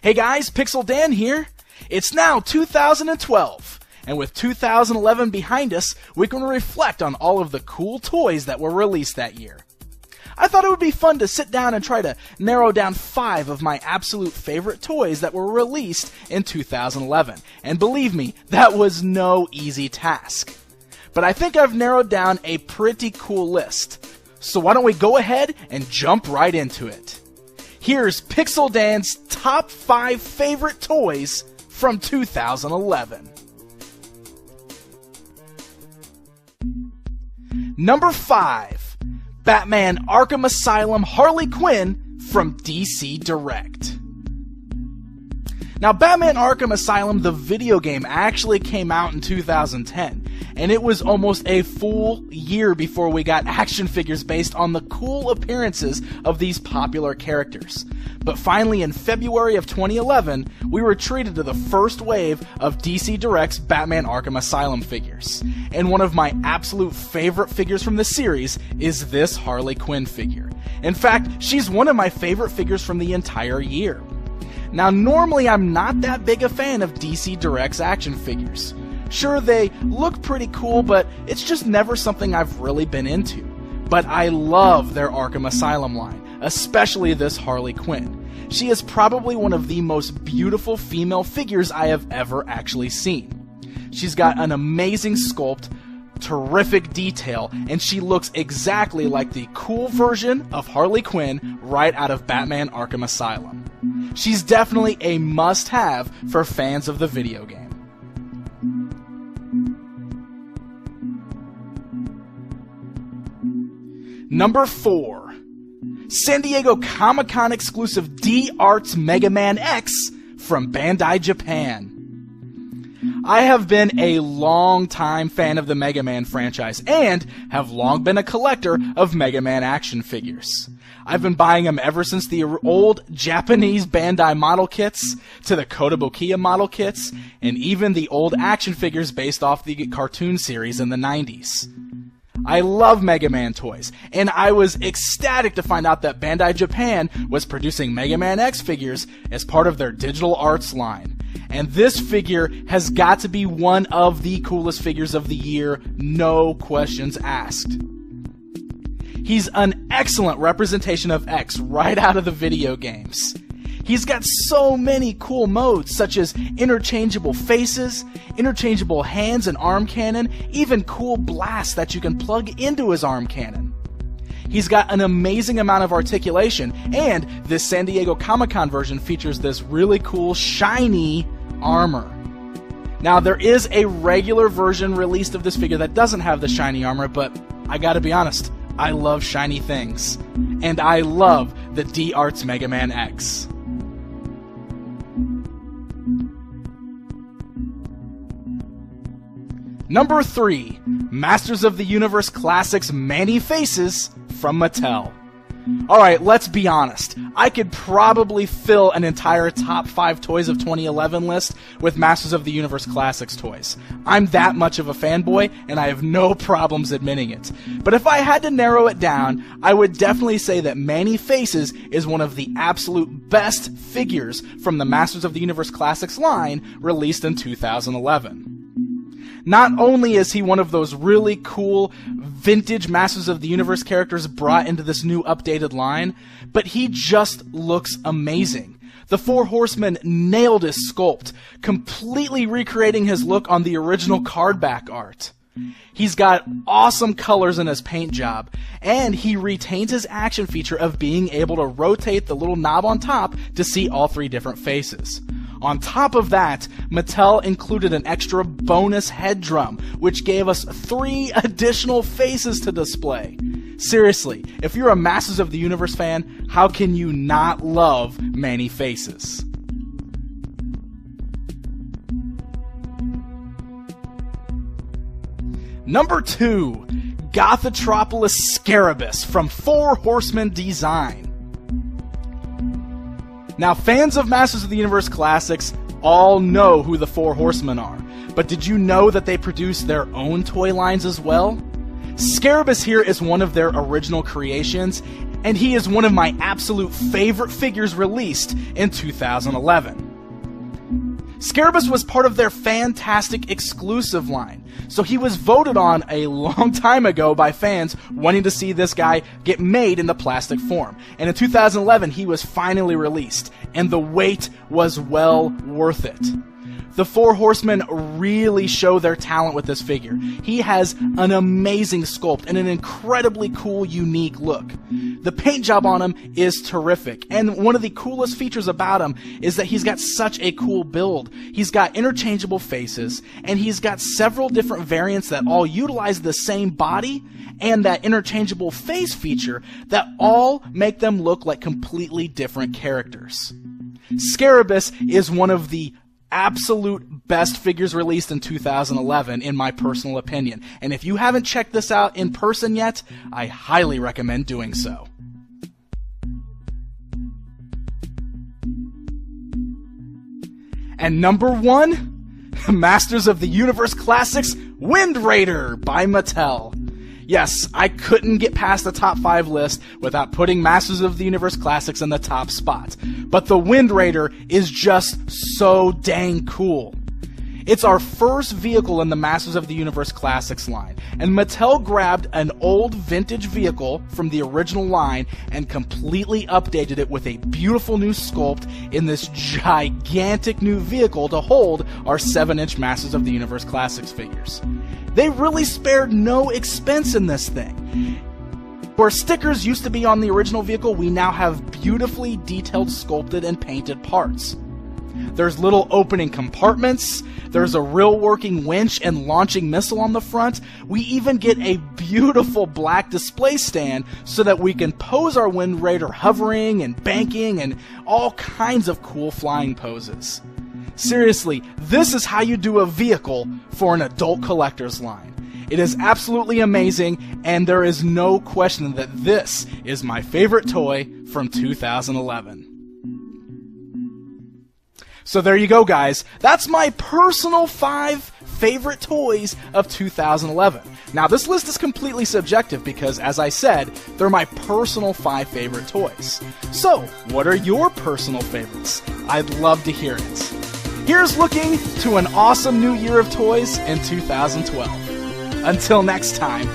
Hey guys, Pixel Dan here. It's now 2012, and with 2011 behind us, we can reflect on all of the cool toys that were released that year. I thought it would be fun to sit down and try to narrow down 5 of my absolute favorite toys that were released in 2011, and believe me, that was no easy task. But I think I've narrowed down a pretty cool list, so why don't we go ahead and jump right into it. Here's Pixel Dan's top 5 favorite toys from 2011. Number 5, Batman Arkham Asylum Harley Quinn from DC Direct. Now, Batman Arkham Asylum, the video game, actually came out in 2010, and it was almost a full year before we got action figures based on the cool appearances of these popular characters. But finally, in February of 2011, we were treated to the first wave of DC Direct's Batman Arkham Asylum figures. And one of my absolute favorite figures from the series is this Harley Quinn figure. In fact, she's one of my favorite figures from the entire year. Now, normally I'm not that big a fan of DC Direct's action figures. Sure, they look pretty cool, but it's just never something I've really been into. But I love their Arkham Asylum line, especially this Harley Quinn. She is probably one of the most beautiful female figures I have ever actually seen. She's got an amazing sculpt, terrific detail, and she looks exactly like the cool version of Harley Quinn right out of Batman Arkham Asylum. She's definitely a must-have for fans of the video game. Number 4, San Diego Comic-Con exclusive D-Arts Mega Man X from Bandai Japan. I have been a long-time fan of the Mega Man franchise and have long been a collector of Mega Man action figures. I've been buying them ever since the old Japanese Bandai model kits to the Kotobukiya model kits and even the old action figures based off the cartoon series in the 90s. I love Mega Man toys, and I was ecstatic to find out that Bandai Japan was producing Mega Man X figures as part of their digital arts line. And this figure has got to be one of the coolest figures of the year, no questions asked. He's an excellent representation of X right out of the video games. He's got so many cool modes, such as interchangeable faces, interchangeable hands and arm cannon, even cool blasts that you can plug into his arm cannon. He's got an amazing amount of articulation, and this San Diego Comic-Con version features this really cool, shiny armor. Now, there is a regular version released of this figure that doesn't have the shiny armor, but I gotta be honest, I love shiny things. And I love the D-Arts Mega Man X. Number 3, Masters of the Universe Classics Man-E-Faces from Mattel. Alright, let's be honest. I could probably fill an entire top 5 toys of 2011 list with Masters of the Universe Classics toys. I'm that much of a fanboy, and I have no problems admitting it. But if I had to narrow it down, I would definitely say that Man-E-Faces is one of the absolute best figures from the Masters of the Universe Classics line released in 2011. Not only is he one of those really cool vintage Masters of the Universe characters brought into this new updated line, but he just looks amazing. The 4 Horsemen nailed his sculpt, completely recreating his look on the original cardback art. He's got awesome colors in his paint job, and he retains his action feature of being able to rotate the little knob on top to see all 3 different faces. On top of that, Mattel included an extra bonus head drum, which gave us 3 additional faces to display. Seriously, if you're a Masters of the Universe fan, how can you not love Man-E-Faces? Number 2, Gothitropolis Scarabus from 4 Horsemen Design. Now, fans of Masters of the Universe Classics all know who the 4 Horsemen are, but did you know that they produce their own toy lines as well? Scarabus here is one of their original creations, and he is one of my absolute favorite figures released in 2011. Scarabus was part of their fantastic exclusive line, so he was voted on a long time ago by fans wanting to see this guy get made in the plastic form. And in 2011, he was finally released, and the wait was well worth it. The four Horsemen really show their talent with this figure. He has an amazing sculpt and an incredibly cool, unique look. The paint job on him is terrific, and one of the coolest features about him is that he's got such a cool build. He's got interchangeable faces, and he's got several different variants that all utilize the same body and that interchangeable face feature that all make them look like completely different characters. Scarabus is one of the absolute best figures released in 2011, in my personal opinion. And if you haven't checked this out in person yet, I highly recommend doing so. And number 1, Masters of the Universe Classics Wind Raider by Mattel. Yes, I couldn't get past the top 5 list without putting Masters of the Universe Classics in the top spot. But the Wind Raider is just so dang cool. It's our first vehicle in the Masters of the Universe Classics line, and Mattel grabbed an old vintage vehicle from the original line and completely updated it with a beautiful new sculpt in this gigantic new vehicle to hold our 7-inch Masters of the Universe Classics figures. They really spared no expense in this thing. Where stickers used to be on the original vehicle, we now have beautifully detailed, sculpted, and painted parts. There's little opening compartments, there's a real working winch and launching missile on the front. We even get a beautiful black display stand so that we can pose our Wind Raider hovering and banking and all kinds of cool flying poses. Seriously, this is how you do a vehicle for an adult collector's line. It is absolutely amazing, and there is no question that this is my favorite toy from 2011. So there you go, guys. That's my personal 5 favorite toys of 2011. Now, this list is completely subjective because, as I said, they're my personal 5 favorite toys. So, what are your personal favorites? I'd love to hear it. Here's looking to an awesome new year of toys in 2012. Until next time.